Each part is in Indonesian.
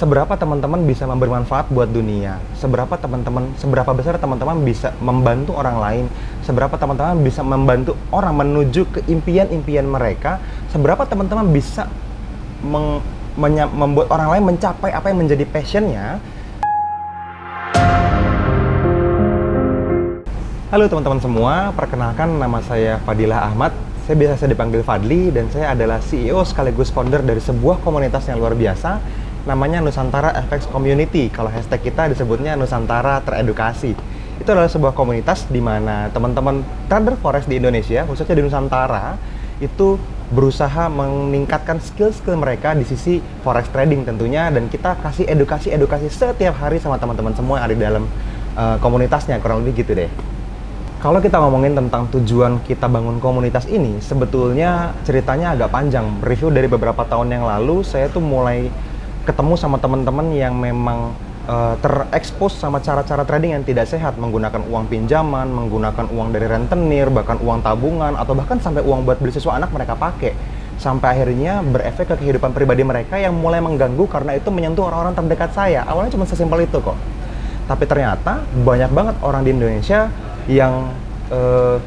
seberapa teman-teman bisa memberi manfaat buat dunia, seberapa besar teman-teman bisa membantu orang lain, seberapa teman-teman bisa membantu orang menuju ke impian-impian mereka, seberapa teman-teman bisa membuat orang lain mencapai apa yang menjadi passionnya. Halo teman-teman semua, perkenalkan nama saya Fadilah Ahmad. Saya biasa dipanggil Fadli dan saya adalah CEO sekaligus founder dari sebuah komunitas yang luar biasa namanya Nusantara FX Community. Kalau hashtag kita disebutnya Nusantara Teredukasi. Itu adalah sebuah komunitas di mana teman-teman trader forex di Indonesia, khususnya di Nusantara, itu berusaha meningkatkan skill-skill mereka di sisi forex trading tentunya, dan kita kasih edukasi setiap hari sama teman-teman semua yang ada di dalam komunitasnya, kurang lebih gitu deh. Kalau kita ngomongin tentang tujuan kita bangun komunitas ini, sebetulnya ceritanya agak panjang. Review dari beberapa tahun yang lalu, saya tuh mulai ketemu sama teman-teman yang memang terekspos sama cara-cara trading yang tidak sehat, menggunakan uang pinjaman, menggunakan uang dari rentenir, bahkan uang tabungan, atau bahkan sampai uang buat beli sesuatu anak mereka pakai. Sampai akhirnya berefek ke kehidupan pribadi mereka yang mulai mengganggu karena itu menyentuh orang-orang terdekat saya. Awalnya cuma sesimpel itu kok. Tapi ternyata banyak banget orang di Indonesia yang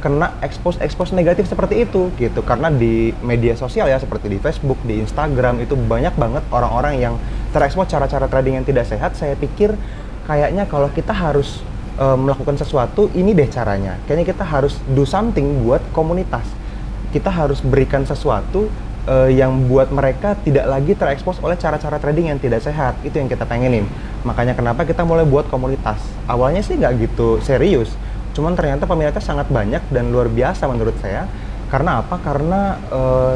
kena expose negatif seperti itu gitu, karena di media sosial ya, seperti di Facebook, di Instagram, itu banyak banget orang-orang yang terekspos cara-cara trading yang tidak sehat. Saya pikir kayaknya kalau kita harus melakukan sesuatu, ini deh caranya. Kayaknya kita harus do something buat komunitas. Kita harus berikan sesuatu yang buat mereka tidak lagi terekspos oleh cara-cara trading yang tidak sehat. Itu yang kita pengenin. Makanya kenapa kita mulai buat komunitas. Awalnya sih nggak gitu serius, cuman ternyata peminatnya sangat banyak dan luar biasa menurut saya. Karena apa? Karena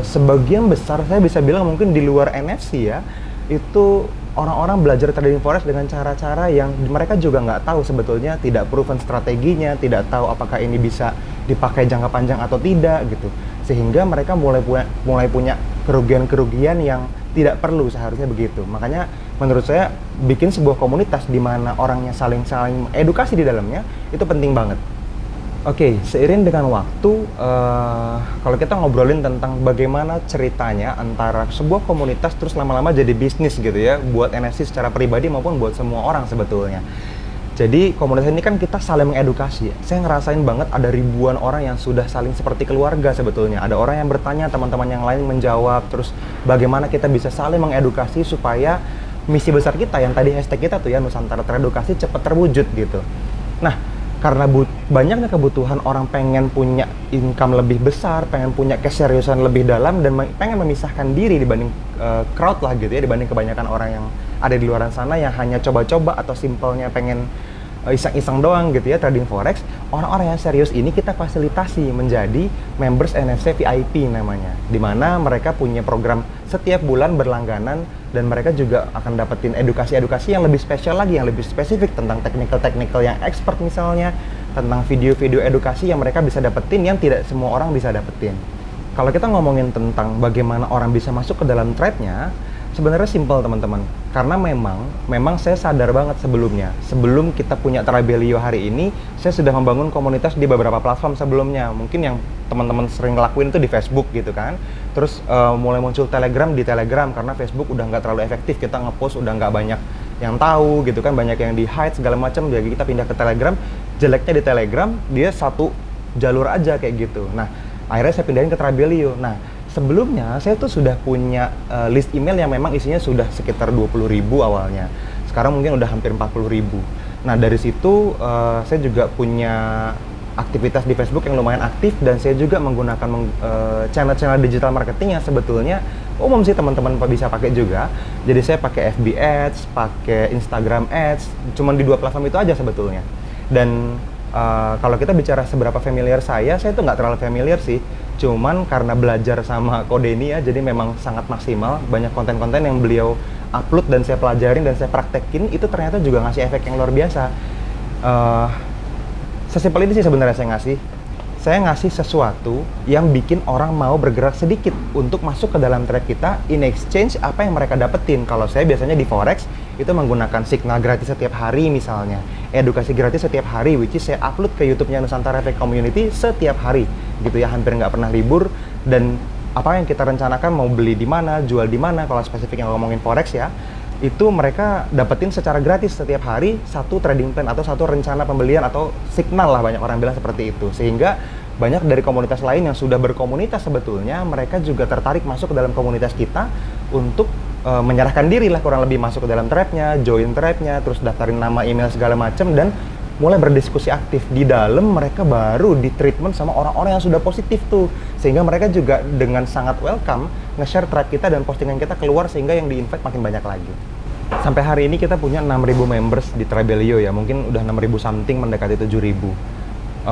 sebagian besar, saya bisa bilang mungkin di luar NFC ya, itu orang-orang belajar trading forex dengan cara-cara yang mereka juga nggak tahu sebetulnya, tidak proven strateginya, tidak tahu apakah ini bisa dipakai jangka panjang atau tidak gitu. Sehingga mereka mulai punya kerugian-kerugian yang tidak perlu seharusnya begitu. Makanya menurut saya bikin sebuah komunitas di mana orangnya saling edukasi di dalamnya itu penting banget. Oke, seiring dengan waktu, kalau kita ngobrolin tentang bagaimana ceritanya antara sebuah komunitas terus lama-lama jadi bisnis gitu ya, buat NFC secara pribadi maupun buat semua orang sebetulnya. Jadi komunitas ini kan kita saling mengedukasi. Saya ngerasain banget ada ribuan orang yang sudah saling seperti keluarga sebetulnya. Ada orang yang bertanya, teman-teman yang lain menjawab, terus bagaimana kita bisa saling mengedukasi supaya misi besar kita yang tadi hashtag kita tuh ya, Nusantara Teredukasi, cepat terwujud gitu. Nah, karena banyaknya kebutuhan orang pengen punya income lebih besar, pengen punya keseriusan lebih dalam, dan pengen memisahkan diri dibanding crowd lah gitu ya, dibanding kebanyakan orang yang ada di luar sana yang hanya coba-coba atau simpelnya pengen iseng-iseng doang gitu ya trading forex. Orang-orang yang serius ini kita fasilitasi menjadi members NFC VIP namanya, dimana mereka punya program setiap bulan berlangganan, dan mereka juga akan dapetin edukasi-edukasi yang lebih spesial lagi, yang lebih spesifik tentang technical yang expert, misalnya tentang video-video edukasi yang mereka bisa dapetin yang tidak semua orang bisa dapetin. Kalau kita ngomongin tentang bagaimana orang bisa masuk ke dalam trade-nya, sebenarnya simpel teman-teman, karena memang saya sadar banget sebelum kita punya Trabelio hari ini, saya sudah membangun komunitas di beberapa platform sebelumnya. Mungkin yang teman-teman sering ngelakuin itu di Facebook gitu kan, terus mulai muncul Telegram di Telegram karena Facebook udah nggak terlalu efektif, kita ngepost udah nggak banyak yang tahu gitu kan, banyak yang di hide segala macam, jadi kita pindah ke Telegram. Jeleknya di Telegram dia satu jalur aja kayak gitu. Nah, akhirnya saya pindahin ke Trabelio. Nah, sebelumnya saya tuh sudah punya list email yang memang isinya sudah sekitar 20.000 awalnya. Sekarang mungkin udah hampir 40.000. Nah, dari situ saya juga punya aktivitas di Facebook yang lumayan aktif, dan saya juga menggunakan channel-channel digital marketing yang sebetulnya umum sih teman-teman bisa pakai juga. Jadi saya pakai FB Ads, pakai Instagram Ads, cuman di 2 platform itu aja sebetulnya. Dan kalau kita bicara seberapa familiar saya tuh nggak terlalu familiar sih. Cuman karena belajar sama Kodeni ya, jadi memang sangat maksimal. Banyak konten-konten yang beliau upload dan saya pelajarin dan saya praktekin, itu ternyata juga ngasih efek yang luar biasa. Sesimpel ini sih sebenarnya saya ngasih sesuatu yang bikin orang mau bergerak sedikit untuk masuk ke dalam trade kita, in exchange apa yang mereka dapetin. Kalau saya biasanya di forex itu menggunakan signal gratis setiap hari, misalnya edukasi gratis setiap hari, which is saya upload ke YouTube-nya Nusantara FX Community setiap hari gitu ya, hampir nggak pernah libur. Dan apa yang kita rencanakan, mau beli di mana, jual di mana, kalau spesifik yang ngomongin forex ya, itu mereka dapetin secara gratis setiap hari satu trading plan atau satu rencana pembelian atau signal lah, banyak orang bilang seperti itu. Sehingga banyak dari komunitas lain yang sudah berkomunitas sebetulnya mereka juga tertarik masuk ke dalam komunitas kita untuk menyerahkan diri lah kurang lebih, masuk ke dalam trapnya, join trapnya, terus daftarin nama, email segala macam dan mulai berdiskusi aktif. Di dalam mereka baru di treatment sama orang-orang yang sudah positif tuh, sehingga mereka juga dengan sangat welcome nge-share trap kita dan postingan kita keluar, sehingga yang di-invite makin banyak lagi. Sampai hari ini kita punya 6.000 members di Tribelio ya, mungkin udah 6.000 something mendekati 7.000.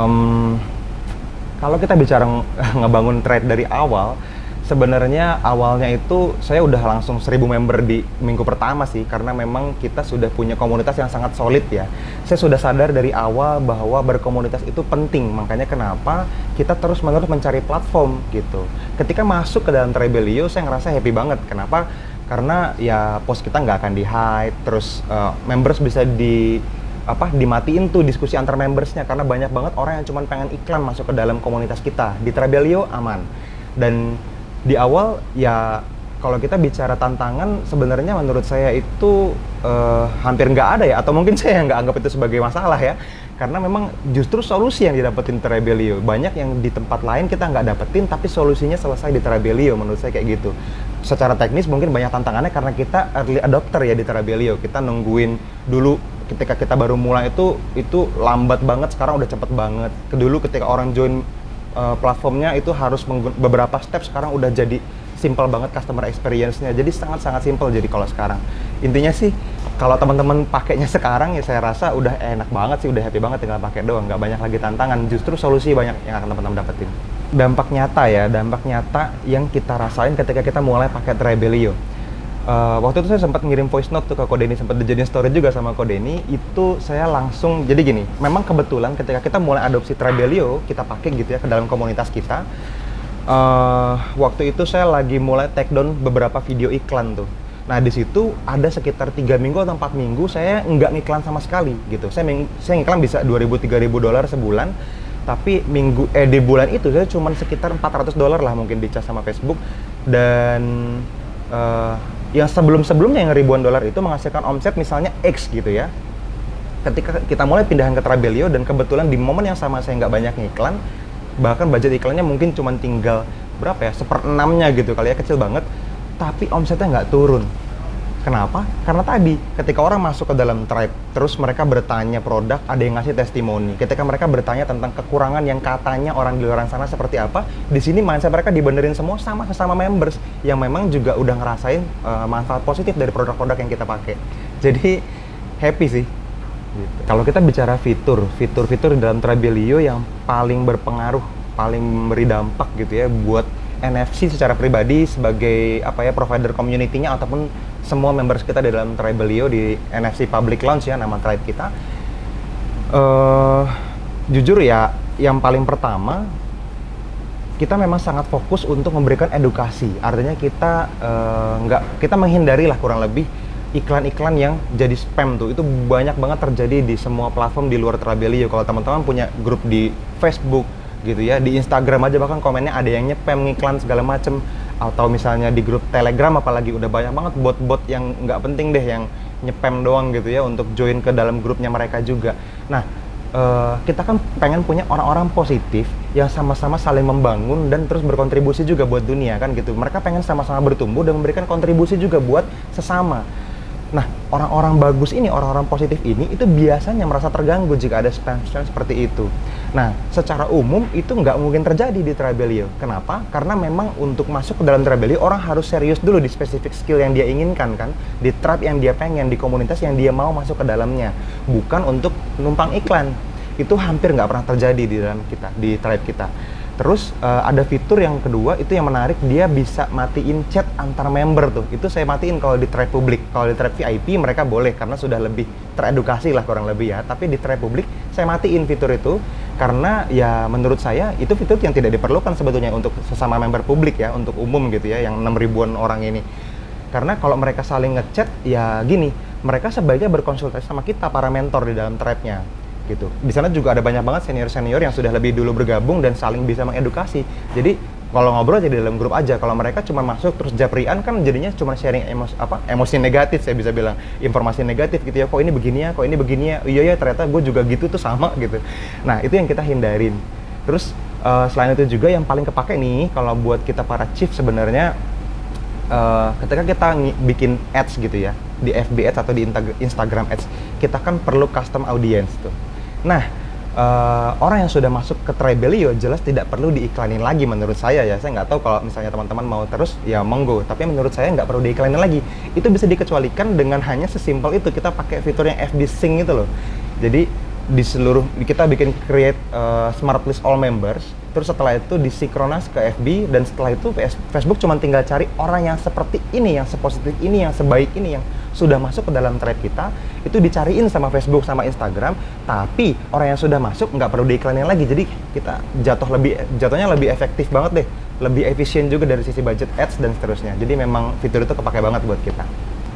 Kalau kita bicara ngebangun trade dari awal, sebenarnya awalnya itu saya udah langsung 1.000 member di minggu pertama sih, karena memang kita sudah punya komunitas yang sangat solid ya. Saya sudah sadar dari awal bahwa berkomunitas itu penting, makanya kenapa kita terus-menerus mencari platform gitu. Ketika masuk ke dalam Tribelio, saya ngerasa happy banget. Kenapa? Karena ya post kita nggak akan di-hide, terus members bisa dimatiin tuh diskusi antar membersnya, karena banyak banget orang yang cuma pengen iklan masuk ke dalam komunitas kita. Di Tribelio aman. Dan di awal ya kalau kita bicara tantangan, sebenarnya menurut saya itu hampir nggak ada ya, atau mungkin saya nggak anggap itu sebagai masalah ya, karena memang justru solusi yang didapetin Tribelio banyak yang di tempat lain kita nggak dapetin, tapi solusinya selesai di Tribelio. Menurut saya kayak gitu. Secara teknis mungkin banyak tantangannya karena kita early adopter ya di Tribelio, kita nungguin dulu. Ketika kita baru mulai itu lambat banget, sekarang udah cepet banget. Dulu ketika orang join platformnya itu harus beberapa step, sekarang udah jadi simple banget customer experience-nya. Jadi sangat-sangat simple jadi kalau sekarang. Intinya sih kalau teman-teman pakainya sekarang ya saya rasa udah enak banget sih, udah happy banget tinggal pakai doang, nggak banyak lagi tantangan. Justru solusi banyak yang akan teman-teman dapetin. Dampak nyata ya, dampak nyata yang kita rasain ketika kita mulai pakai Tribelio. Waktu itu saya sempat ngirim voice note tuh ke Kodeni, sempat dijadiin story juga sama Kodeni. Itu saya langsung, jadi gini, memang kebetulan ketika kita mulai adopsi Tribelio, kita pakai gitu ya ke dalam komunitas kita. Waktu itu saya lagi mulai take down beberapa video iklan tuh. Nah di situ ada sekitar 3 minggu atau 4 minggu saya nggak ngiklan sama sekali gitu. Saya ngiklan bisa $2.000-3.000 sebulan, tapi di bulan itu saya cuma sekitar $400 lah mungkin dicas sama Facebook. Dan yang sebelumnya yang ribuan dolar itu menghasilkan omset misalnya X gitu ya. Ketika kita mulai pindahan ke Tribelio dan kebetulan di momen yang sama saya nggak banyak ngiklan, bahkan budget iklannya mungkin cuma tinggal berapa ya, 1/6-nya gitu kali ya, kecil banget, tapi omsetnya nggak turun. Kenapa? Karena tadi ketika orang masuk ke dalam tribe, terus mereka bertanya produk, ada yang ngasih testimoni. Ketika mereka bertanya tentang kekurangan yang katanya orang di luar sana seperti apa, di sini mindset mereka dibenerin semua sama sesama members yang memang juga udah ngerasain manfaat positif dari produk-produk yang kita pakai. Jadi happy sih. Gitu. Kalau kita bicara fitur-fitur di dalam Tribelio yang paling berpengaruh, paling memberi dampak gitu ya buat NFC secara pribadi sebagai provider community-nya ataupun semua members kita di dalam Tribelio di NFC Public Launch ya, nama tribe kita. Jujur ya, yang paling pertama kita memang sangat fokus untuk memberikan edukasi. Artinya kita menghindari lah kurang lebih iklan-iklan yang jadi spam tuh. Itu banyak banget terjadi di semua platform di luar Tribelio. Kalau teman-teman punya grup di Facebook gitu ya, di Instagram aja bahkan komennya ada yang nyepam ngiklan segala macem, atau misalnya di grup Telegram apalagi udah banyak banget bot-bot yang nggak penting deh yang nyepam doang gitu ya untuk join ke dalam grupnya mereka juga. Nah kita kan pengen punya orang-orang positif yang sama-sama saling membangun dan terus berkontribusi juga buat dunia kan gitu. Mereka pengen sama-sama bertumbuh dan memberikan kontribusi juga buat sesama. Nah, orang-orang bagus ini, orang-orang positif ini, itu biasanya merasa terganggu jika ada spam-spam seperti itu. Nah, secara umum itu nggak mungkin terjadi di Tribelio. Kenapa? Karena memang untuk masuk ke dalam Tribelio, orang harus serius dulu di spesifik skill yang dia inginkan kan, di tribe yang dia pengen, di komunitas yang dia mau masuk ke dalamnya. Bukan untuk numpang iklan. Itu hampir nggak pernah terjadi di dalam kita, di tribe kita. Terus ada fitur yang kedua itu yang menarik, dia bisa matiin chat antar member tuh. Itu saya matiin kalau di tribe publik. Kalau di tribe VIP mereka boleh karena sudah lebih teredukasi lah kurang lebih ya. Tapi di tribe publik saya matiin fitur itu karena ya menurut saya itu fitur yang tidak diperlukan sebetulnya untuk sesama member publik ya, untuk umum gitu ya, yang 6.000-an orang ini. Karena kalau mereka saling ngechat ya gini, mereka sebaiknya berkonsultasi sama kita para mentor di dalam tribe-nya. Gitu. Di sana juga ada banyak banget senior-senior yang sudah lebih dulu bergabung dan saling bisa mengedukasi. Jadi kalau ngobrol jadi dalam grup aja. Kalau mereka cuma masuk terus japrian kan jadinya cuma sharing emosi negatif, saya bisa bilang informasi negatif gitu ya, kok ini begini ya, kok ini begini ya, iya ya ternyata gue juga gitu tuh sama gitu. Nah itu yang kita hindarin. Terus selain itu juga yang paling kepake nih kalau buat kita para chief sebenarnya, ketika kita bikin ads gitu ya di FB ads atau di Instagram ads, kita kan perlu custom audience tuh. Nah orang yang sudah masuk ke Trebelio jelas tidak perlu diiklanin lagi menurut saya ya. Saya nggak tahu kalau misalnya teman-teman mau terus ya monggo, tapi menurut saya nggak perlu diiklanin lagi. Itu bisa dikecualikan dengan hanya sesimpel itu, kita pakai fitur yang FB Sync itu loh. Jadi di seluruh kita bikin create smart list all members, terus setelah itu disinkronis ke FB, dan setelah itu Facebook cuma tinggal cari orang yang seperti ini, yang sepositif ini, yang sebaik ini, yang sudah masuk ke dalam thread kita, itu dicariin sama Facebook sama Instagram. Tapi orang yang sudah masuk nggak perlu diiklanin lagi, jadi kita jatuhnya lebih efektif banget deh, lebih efisien juga dari sisi budget ads dan seterusnya. Jadi memang fitur itu kepake banget buat kita.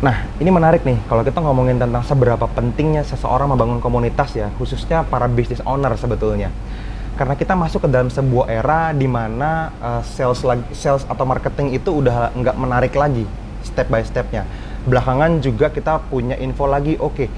Nah, ini menarik nih kalau kita ngomongin tentang seberapa pentingnya seseorang membangun komunitas ya, khususnya para business owner sebetulnya. Karena kita masuk ke dalam sebuah era di mana sales atau marketing itu udah nggak menarik lagi step by stepnya. Belakangan juga kita punya info lagi, oke,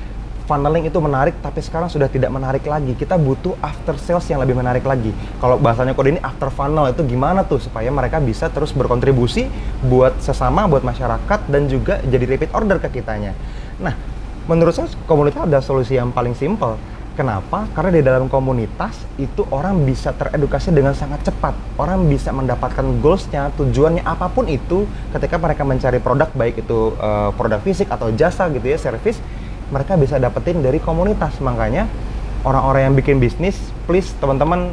funneling itu menarik, tapi sekarang sudah tidak menarik lagi. Kita butuh after sales yang lebih menarik lagi. Kalau bahasanya kode ini after funnel, itu gimana tuh supaya mereka bisa terus berkontribusi buat sesama, buat masyarakat, dan juga jadi repeat order ke kitanya. Nah, menurut saya komunitas ada solusi yang paling simple. Kenapa? Karena di dalam komunitas itu orang bisa teredukasi dengan sangat cepat. Orang bisa mendapatkan goals-nya, tujuannya apapun itu ketika mereka mencari produk, baik itu produk fisik atau jasa gitu ya, service, mereka bisa dapetin dari komunitas. Makanya orang-orang yang bikin bisnis, please teman-teman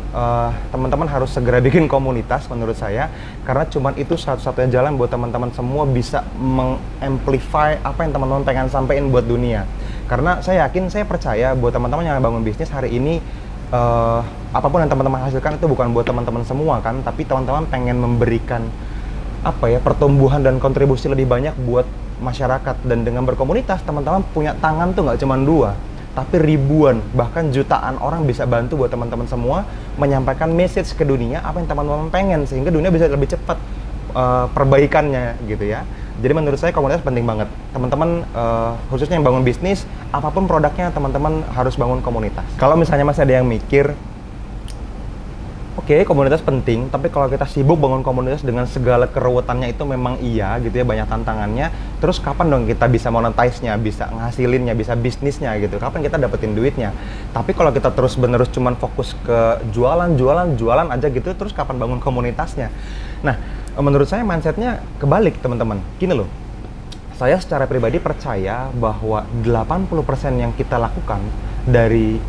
harus segera bikin komunitas menurut saya, karena cuman itu satu-satunya jalan buat teman-teman semua bisa mengamplify apa yang teman-teman pengen sampaikan buat dunia. Karena saya yakin, saya percaya buat teman-teman yang bangun bisnis hari ini, apapun yang teman-teman hasilkan itu bukan buat teman-teman semua kan, tapi teman-teman pengen memberikan pertumbuhan dan kontribusi lebih banyak buat masyarakat. Dan dengan berkomunitas, teman-teman punya tangan tuh nggak cuma 2, tapi ribuan, bahkan jutaan orang bisa bantu buat teman-teman semua menyampaikan message ke dunia apa yang teman-teman pengen, sehingga dunia bisa lebih cepat perbaikannya gitu ya. Jadi menurut saya komunitas penting banget. Teman-teman khususnya yang bangun bisnis, apapun produknya, teman-teman harus bangun komunitas. Kalau misalnya masih ada yang mikir, oke, komunitas penting, tapi kalau kita sibuk bangun komunitas dengan segala keruwetannya itu memang iya gitu ya, banyak tantangannya. Terus kapan dong kita bisa monetize-nya, bisa ngasilinnya, bisa bisnisnya gitu? Kapan kita dapetin duitnya? Tapi kalau kita terus-menerus cuman fokus ke jualan aja gitu, terus kapan bangun komunitasnya? Nah, menurut saya mindset-nya kebalik teman-teman. Gini loh, saya secara pribadi percaya bahwa 80% yang kita lakukan dari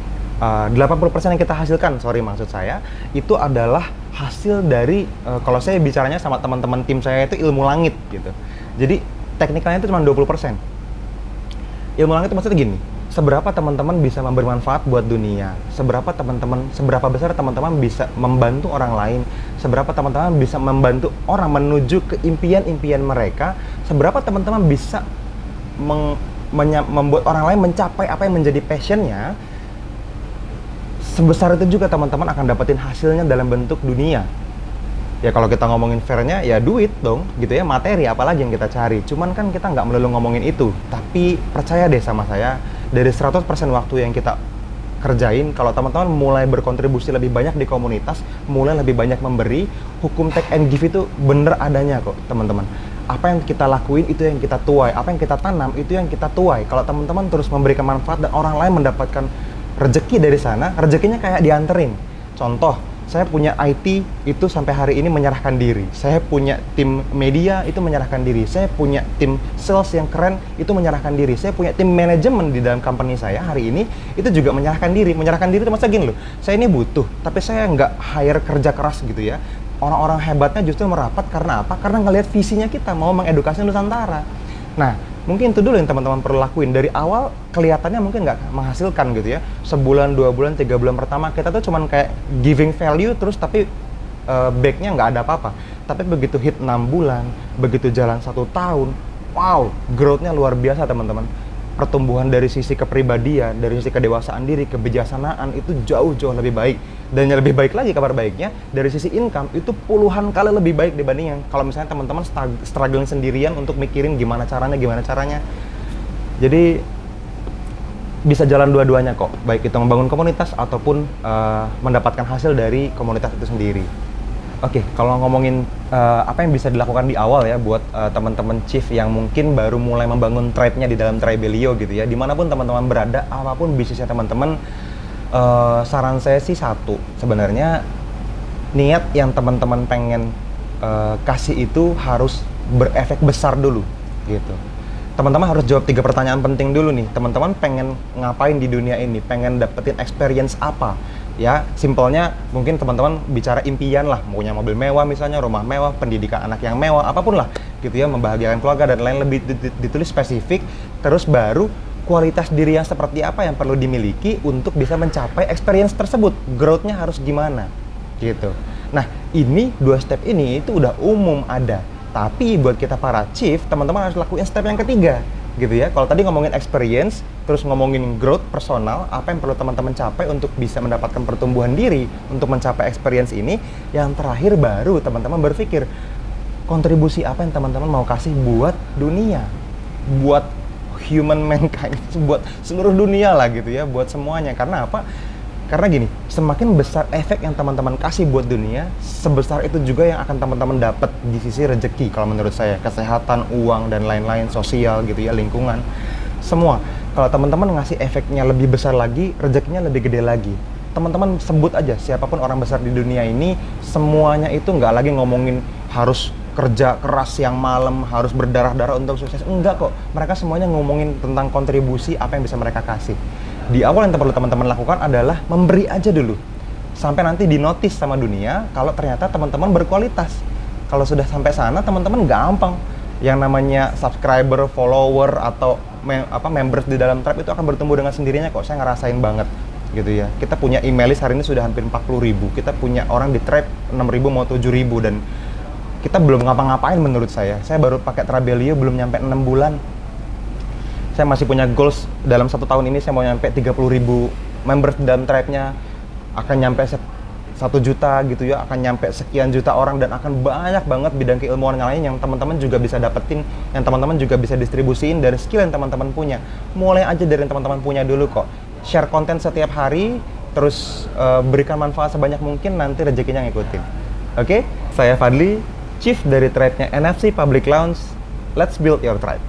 80% yang kita hasilkan, maksud saya, itu adalah hasil dari, kalau saya bicaranya sama teman-teman tim saya itu ilmu langit gitu. Jadi teknikalnya itu cuma 20%. Ilmu langit itu maksudnya gini, seberapa teman-teman bisa memberi manfaat buat dunia, seberapa besar teman-teman bisa membantu orang lain, seberapa teman-teman bisa membantu orang menuju ke impian-impian mereka, seberapa teman-teman bisa membuat orang lain mencapai apa yang menjadi passionnya, sebesar itu juga teman-teman akan dapetin hasilnya dalam bentuk dunia. Ya kalau kita ngomongin fairnya ya duit dong gitu ya, materi apalagi yang kita cari. Cuman kan kita nggak melulu ngomongin itu, tapi percaya deh sama saya, dari 100% waktu yang kita kerjain, kalau teman-teman mulai berkontribusi lebih banyak di komunitas, mulai lebih banyak memberi, hukum take and give itu bener adanya kok teman-teman. Apa yang kita lakuin itu yang kita tuai, apa yang kita tanam itu yang kita tuai. Kalau teman-teman terus memberikan manfaat dan orang lain mendapatkan rezeki dari sana, rezekinya kayak dianterin. Contoh, saya punya IT itu sampai hari ini menyerahkan diri. Saya punya tim media itu menyerahkan diri. Saya punya tim sales yang keren itu menyerahkan diri. Saya punya tim manajemen di dalam company saya hari ini itu juga menyerahkan diri. Menyerahkan diri itu maksudnya gini loh, saya ini butuh, tapi saya nggak hire kerja keras gitu ya. Orang-orang hebatnya justru merapat karena apa? Karena ngelihat visinya kita mau mengedukasi Nusantara. Nah, mungkin itu dulu yang teman-teman perlu lakuin. Dari awal kelihatannya mungkin nggak menghasilkan gitu ya. Sebulan, 2 bulan, 3 bulan pertama kita tuh cuman kayak giving value terus, tapi back-nya nggak ada apa-apa. Tapi begitu hit 6 bulan, begitu jalan 1 tahun, wow, growth-nya luar biasa teman-teman. pertumbuhan dari sisi kepribadian, dari sisi kedewasaan diri, kebijaksanaan itu jauh-jauh lebih baik. Dan yang lebih baik lagi kabar baiknya, dari sisi income itu puluhan kali lebih baik dibanding yang kalau misalnya teman-teman struggling sendirian untuk mikirin gimana caranya. Jadi bisa jalan dua-duanya kok, baik itu membangun komunitas ataupun mendapatkan hasil dari komunitas itu sendiri. Oke, kalau ngomongin apa yang bisa dilakukan di awal ya buat teman-teman chief yang mungkin baru mulai membangun tribe-nya di dalam Tribelio gitu ya, dimanapun teman-teman berada, apapun bisnisnya teman-teman, saran saya sih satu, sebenarnya niat yang teman-teman pengen kasih itu harus berefek besar dulu gitu. Teman-teman harus jawab 3 pertanyaan penting dulu nih. Teman-teman pengen ngapain di dunia ini? Pengen dapetin experience apa? Ya, simpelnya mungkin teman-teman bicara impian lah, mau punya mobil mewah misalnya, rumah mewah, pendidikan anak yang mewah, apapun lah gitu ya, membahagiakan keluarga dan lain, lebih ditulis spesifik, terus baru kualitas diri yang seperti apa yang perlu dimiliki untuk bisa mencapai experience tersebut, growth-nya harus gimana gitu. Nah, ini 2 step ini itu udah umum ada. Tapi buat kita para chief, teman-teman harus lakuin step yang ketiga, gitu ya. Kalau tadi ngomongin experience, terus ngomongin growth personal, apa yang perlu teman-teman capai untuk bisa mendapatkan pertumbuhan diri, untuk mencapai experience ini, yang terakhir baru teman-teman berpikir, kontribusi apa yang teman-teman mau kasih buat dunia, buat human mankind, buat seluruh dunia lah gitu ya, buat semuanya. Karena apa? Karena gini, semakin besar efek yang teman-teman kasih buat dunia, sebesar itu juga yang akan teman-teman dapat di sisi rezeki kalau menurut saya. Kesehatan, uang, dan lain-lain, sosial gitu ya, lingkungan. Semua. Kalau teman-teman ngasih efeknya lebih besar lagi, rezekinya lebih gede lagi. Teman-teman sebut aja, siapapun orang besar di dunia ini, semuanya itu nggak lagi ngomongin harus kerja keras yang malam, harus berdarah-darah untuk sukses. Enggak kok. Mereka semuanya ngomongin tentang kontribusi apa yang bisa mereka kasih. Di awal yang perlu teman-teman lakukan adalah memberi aja dulu. Sampai nanti dinotis sama dunia kalau ternyata teman-teman berkualitas. Kalau sudah sampai sana, teman-teman gampang. Yang namanya subscriber, follower, atau members di dalam tribe itu akan bertumbuh dengan sendirinya kok. Saya ngerasain banget gitu ya. Kita punya emailis hari ini sudah hampir 40.000. Kita punya orang di tribe 6.000 mau 7.000 dan kita belum ngapa-ngapain menurut saya. Saya baru pakai Tribelio belum nyampe 6 bulan. Saya masih punya goals dalam 1 tahun ini saya mau nyampe 30.000 members dalam tribe-nya, akan nyampe 1 juta gitu ya, akan nyampe sekian juta orang dan akan banyak banget bidang keilmuan yang lain yang teman-teman juga bisa dapetin, yang teman-teman juga bisa distribusiin dari skill yang teman-teman punya. Mulai aja dari yang teman-teman punya dulu kok. Share konten setiap hari, terus berikan manfaat sebanyak mungkin, nanti rezekinya ngikutin. Oke? Saya Fadli, Chief dari tribe-nya NFC Public Lounge. Let's build your tribe.